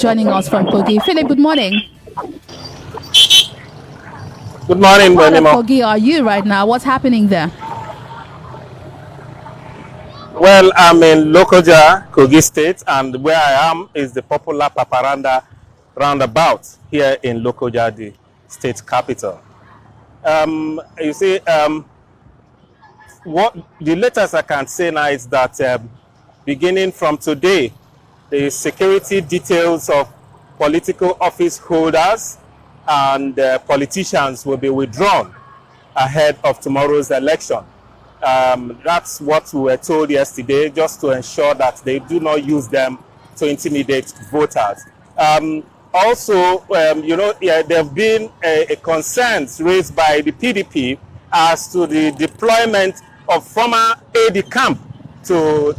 Joining us from Kogi. Philip, good morning. Good morning, What part of Kogi are you right now? What's happening there? Well, I'm in Lokoja, Kogi State, and where I am is the popular Paparanda roundabout here in Lokoja, the state capital. You see, what the latest I can say now is that beginning from today, the security details of political office holders and politicians will be withdrawn ahead of tomorrow's election. That's what we were told yesterday, just to ensure that they do not use them to intimidate voters. Also, there have been a concerns raised by the PDP as to the deployment of former aide camp to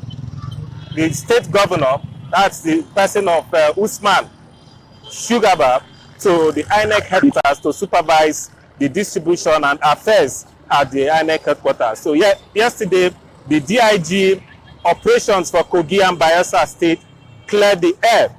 the state governor. That's the person of Usman Shugaba, to the INEC headquarters to supervise the distribution and affairs at the INEC headquarters. So yesterday, the DIG operations for Kogi and Bayelsa State cleared the air.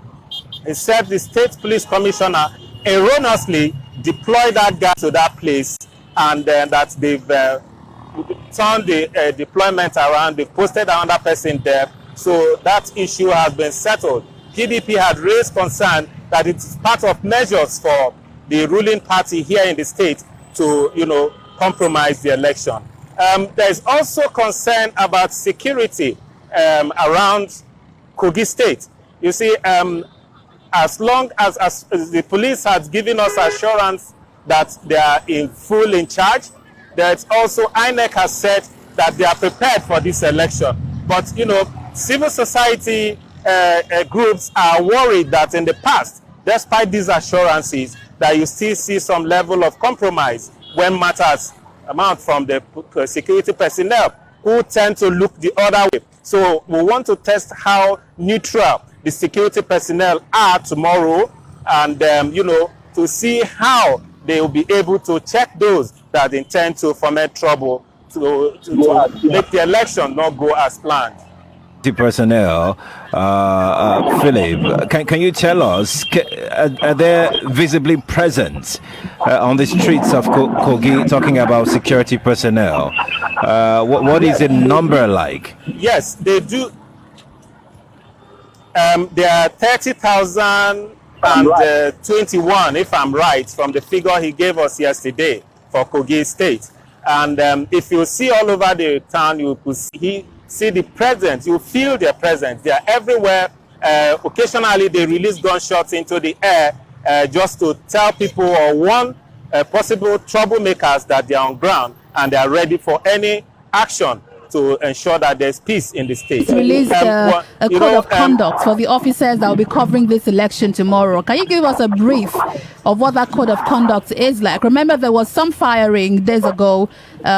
It said the state police commissioner erroneously deployed that guy to that place, and that they've turned the deployment around. They posted another person there. So that issue has been settled. PDP had raised concern that it's part of measures for the ruling party here in the state to, compromise the election. There is also concern about security around Kogi State. You see, as long as the police has given us assurance that they are in charge, there's also INEC has said that they are prepared for this election. But, civil society groups are worried that in the past, despite these assurances, that you still see some level of compromise when matters amount from the security personnel who tend to look the other way. So we want to test how neutral the security personnel are tomorrow, and to see how they will be able to check those that intend to foment trouble to make the election not go as planned. Personnel, Philip, can you tell us, are they visibly present on the streets of Kogi, talking about security personnel? What is the number like? Yes, they do. There are 30,021, if I'm right, from the figure he gave us yesterday for Kogi State. And if you see all over the town, you could see the presence, you feel their presence. They are everywhere. Occasionally, they release gunshots into the air just to tell people or warn possible troublemakers that they are on ground and they are ready for any action to ensure that there's peace in the state. Released a code of conduct for the officers that will be covering this election tomorrow. Can you give us a brief of what that code of conduct is like? Remember, there was some firing days ago,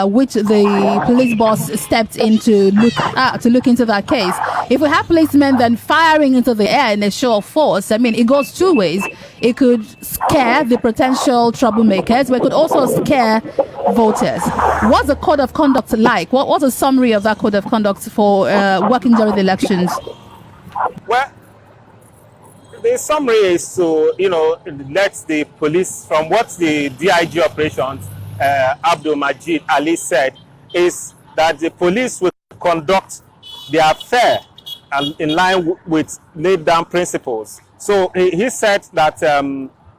which the police boss stepped in to look into that case. If we have policemen then firing into the air in a show of force, I mean, it goes two ways. It could scare the potential troublemakers, but it could also scare voters. What's the code of conduct like? What's a summary of that code of conduct for working during the elections? Well, the summary is to, let the police, from what the DIG operations, Abdul Majid Ali said, is that the police will conduct their affair and in line with laid down principles. So he said that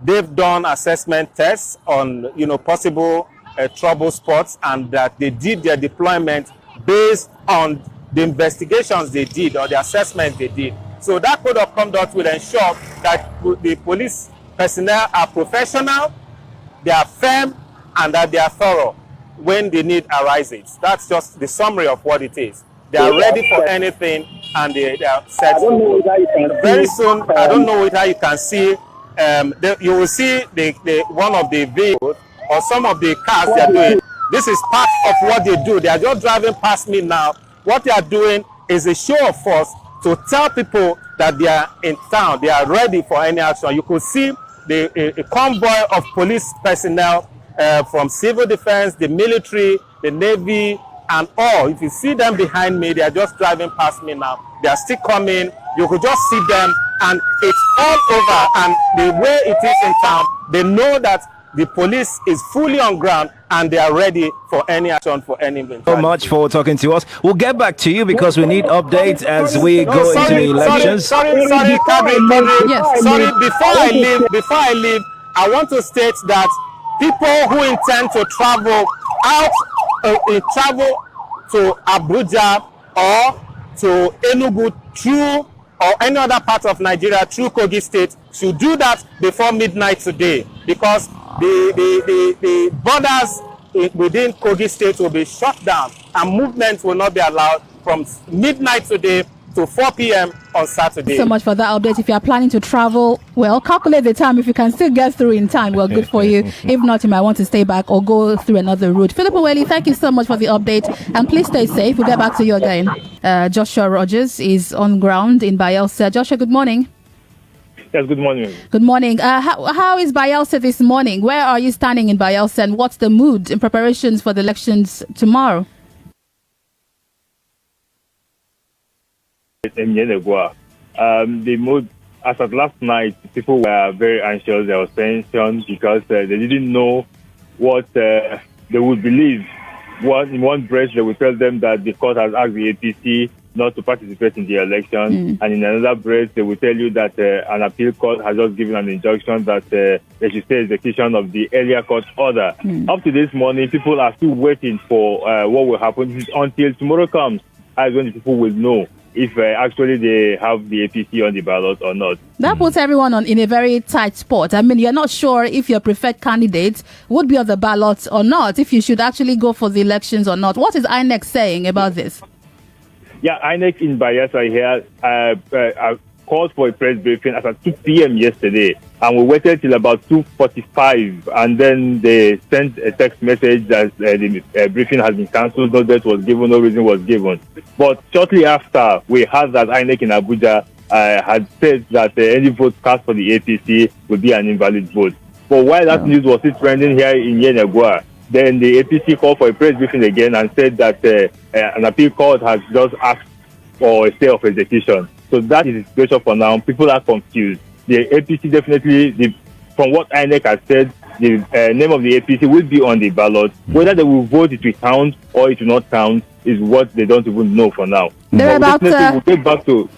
they've done assessment tests on, possible trouble spots, and that they did their deployment based on the investigations they did or the assessment they did. So that code of conduct will ensure that the police personnel are professional, they are firm, and that they are thorough when the need arises. That's just the summary of what it is. They are ready for anything, and they are set. Very soon, I don't know whether you can see, you will see one of the vehicles or some of the cars they are doing. This is part of what they do. They are just driving past me now. What they are doing is a show of force to tell people that they are in town, they are ready for any action. You could see a convoy of police personnel from civil defense, the military, the navy, and all. If you see them behind me, they are just driving past me now. They are still coming. You could just see them, and it's all over. And the way it is in town, they know that the police is fully on ground and they are ready for any action for any eventuality. So much for talking to us. We'll get back to you because we need updates as we go into the elections. Sorry, Kabi, Yes. sorry. Before I leave, I want to state that people who intend to travel travel to Abuja or to Enugu through or any other part of Nigeria through Kogi State should do that before midnight today, because the borders within Kogi State will be shut down and movement will not be allowed from midnight today to 4 p.m. on Saturday. So much for that update. If you are planning to travel, well, calculate the time. If you can still get through in time, well, good for you. If not, you might want to stay back or go through another route. Philip Nwelih, thank you so much for the update, and please stay safe. We'll get back to you again. Joshua Rodgers is on ground in Bayelsa. Joshua, good morning. Yes, good morning. Good morning. How is Bayelsa this morning? Where are you standing in Bayelsa, and what's the mood in preparations for the elections tomorrow? In Yenegoa, the mood, as of last night, people were very anxious. There was tension because they didn't know what they would believe. In one breath, they would tell them that the court has asked the APC not to participate in the election, and in another breath, they will tell you that an appeal court has just given an injunction that they should stay execution of the earlier court order. Up to this morning, people are still waiting for what will happen until tomorrow comes, as when the people will know if actually they have the APC on the ballot or not. That puts everyone in a very tight spot. I mean, you're not sure if your preferred candidate would be on the ballot or not, if you should actually go for the elections or not. What is INEC saying about this? Yeah, INEC in Bayelsa here called for a press briefing at 2 p.m. yesterday, and we waited till about 2:45, and then they sent a text message that the briefing has been cancelled, no date was given, no reason was given. But shortly after, we heard that INEC in Abuja had said that any vote cast for the APC would be an invalid vote. But while that news was still trending here in Yenegoa, then the APC called for a press briefing again and said that an appeal court has just asked for a stay of execution. So that is the situation for now. People are confused. The APC definitely, from what INEC has said, the name of the APC will be on the ballot. Whether they will vote, it will count or it will not count is what they don't even know for now. There are we'll get back to.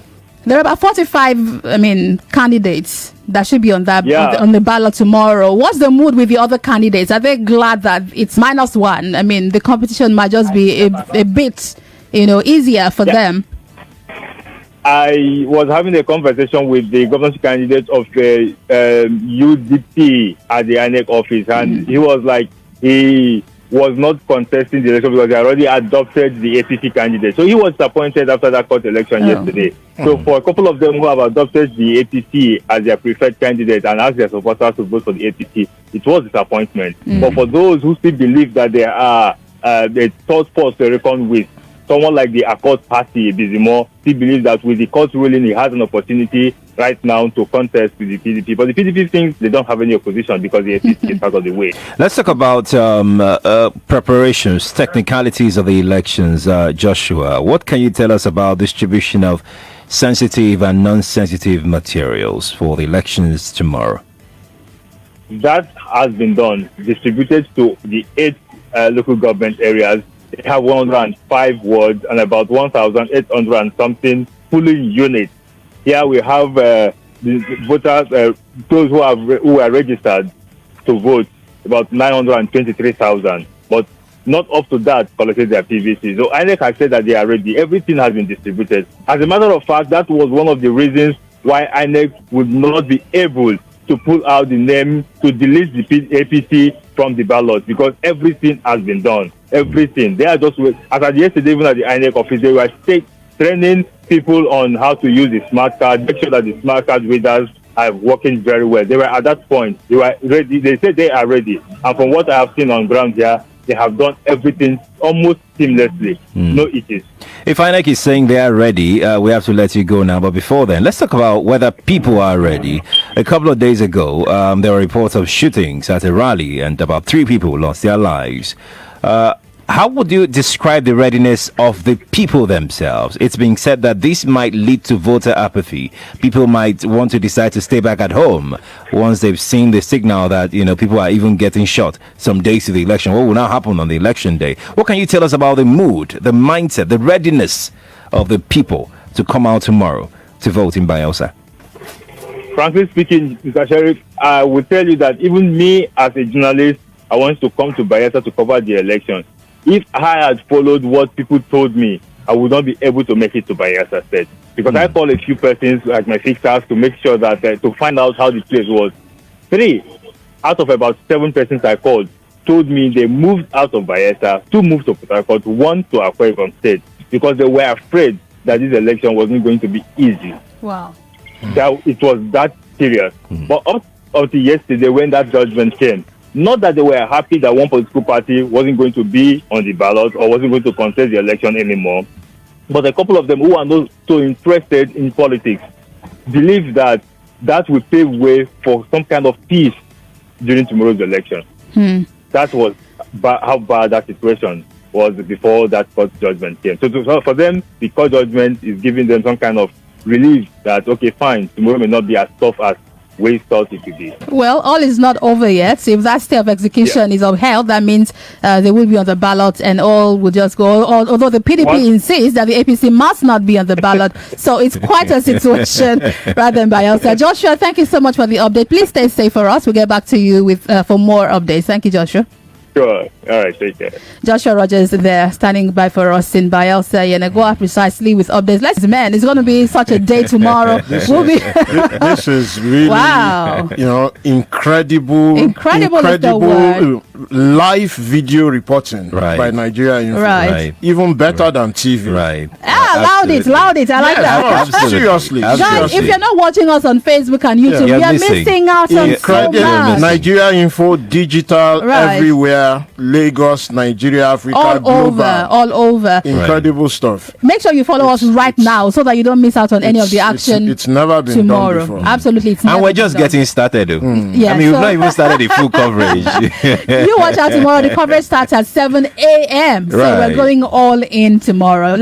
There are about 45, candidates that should be on that on the ballot tomorrow. What's the mood with the other candidates? Are they glad that it's -1? I mean, the competition might just be a bit, easier for them. I was having a conversation with the government candidate of UDP at the INEC office, and he was like, he was not contesting the election because they already adopted the APC candidate. So he was disappointed after that court election yesterday. So for a couple of them who have adopted the APC as their preferred candidate and asked their supporters to vote for the APC, it was disappointment. But for those who still believe that there are the third force to reckon with, someone like the Accord Party, Bizimo, still believes that with the court ruling, he has an opportunity right now to contest with the PDP. But the PDP thinks they don't have any opposition because the APC is out of the way. Let's talk about preparations, technicalities of the elections. Joshua, what can you tell us about distribution of sensitive and non-sensitive materials for the elections tomorrow? That has been done, distributed to the 8 local government areas. They have 105 wards and about 1,800 and something polling units. Here we have the voters, those who are registered to vote, about 923,000. But not up to that collected their PVC. So INEC has said that they are ready. Everything has been distributed. As a matter of fact, that was one of the reasons why INEC would not be able to pull out the name, to delete the APC from the ballot, because everything has been done. Everything. They are just, as at yesterday, even at the INEC office, they were training people on how to use the smart card, make sure that the smart card readers are working very well. They were at that point. They were ready. They said they are ready. And from what I have seen on ground here, they have done everything almost seamlessly. No issues. If INEC is saying they are ready, we have to let you go now. But before then, let's talk about whether people are ready. A couple of days ago, there were reports of shootings at a rally and about 3 people lost their lives. How would you describe the readiness of the people themselves? It's being said that this might lead to voter apathy. People might want to decide to stay back at home once they've seen the signal that, people are even getting shot some days to the election. What will now happen on the election day? What can you tell us about the mood, the mindset, the readiness of the people to come out tomorrow to vote in Bayelsa? Frankly speaking, Mr. Sheriff, I would tell you that even me as a journalist, I want to come to Bayelsa to cover the election. If I had followed what people told me, I would not be able to make it to Bayelsa State. Because I called a few persons, like my fixers, to make sure that, to find out how the place was. 3 out of about 7 persons I called told me they moved out of Bayelsa, 2 moved to Port Harcourt, 1 to Akwa Ibom State, because they were afraid that this election wasn't going to be easy. Wow. That it was that serious. But up until yesterday, when that judgment came, not that they were happy that one political party wasn't going to be on the ballot or wasn't going to contest the election anymore, but a couple of them who are not so interested in politics believe that that will pave way for some kind of peace during tomorrow's election. That was how bad that situation was before that court judgment came. So for them, the court judgment is giving them some kind of relief that, okay, fine, tomorrow may not be as tough as we thought it would be. Well, all is not over yet. So if that stay of execution is upheld, that means they will be on the ballot and all will just go. Although the PDP insists that the APC must not be on the ballot. So it's quite a situation rather than Bayelsa. Joshua, thank you so much for the update. Please stay safe for us. We'll get back to you with for more updates. Thank you, Joshua. Sure. All right, take care. Joshua Rodgers there standing by for us in Bayelsa, Yenegoa, precisely with updates. It's going to be such a day tomorrow. This is really, wow. Incredible live video reporting by Nigeria Info. Right. Even better than TV. Right. Loud it. I like that. Seriously. Guys, if you're not watching us on Facebook and YouTube, you are missing out on so much. Nigeria Info, digital, everywhere. Lagos, Nigeria, Africa, all over. Incredible stuff. Make sure you follow us right now so that you don't miss out on any of the action. It's never been tomorrow. Done before. Absolutely. And we're just getting started. Yeah, we've not even started the full coverage. You watch out tomorrow. The coverage starts at 7 a.m. So we're going all in tomorrow.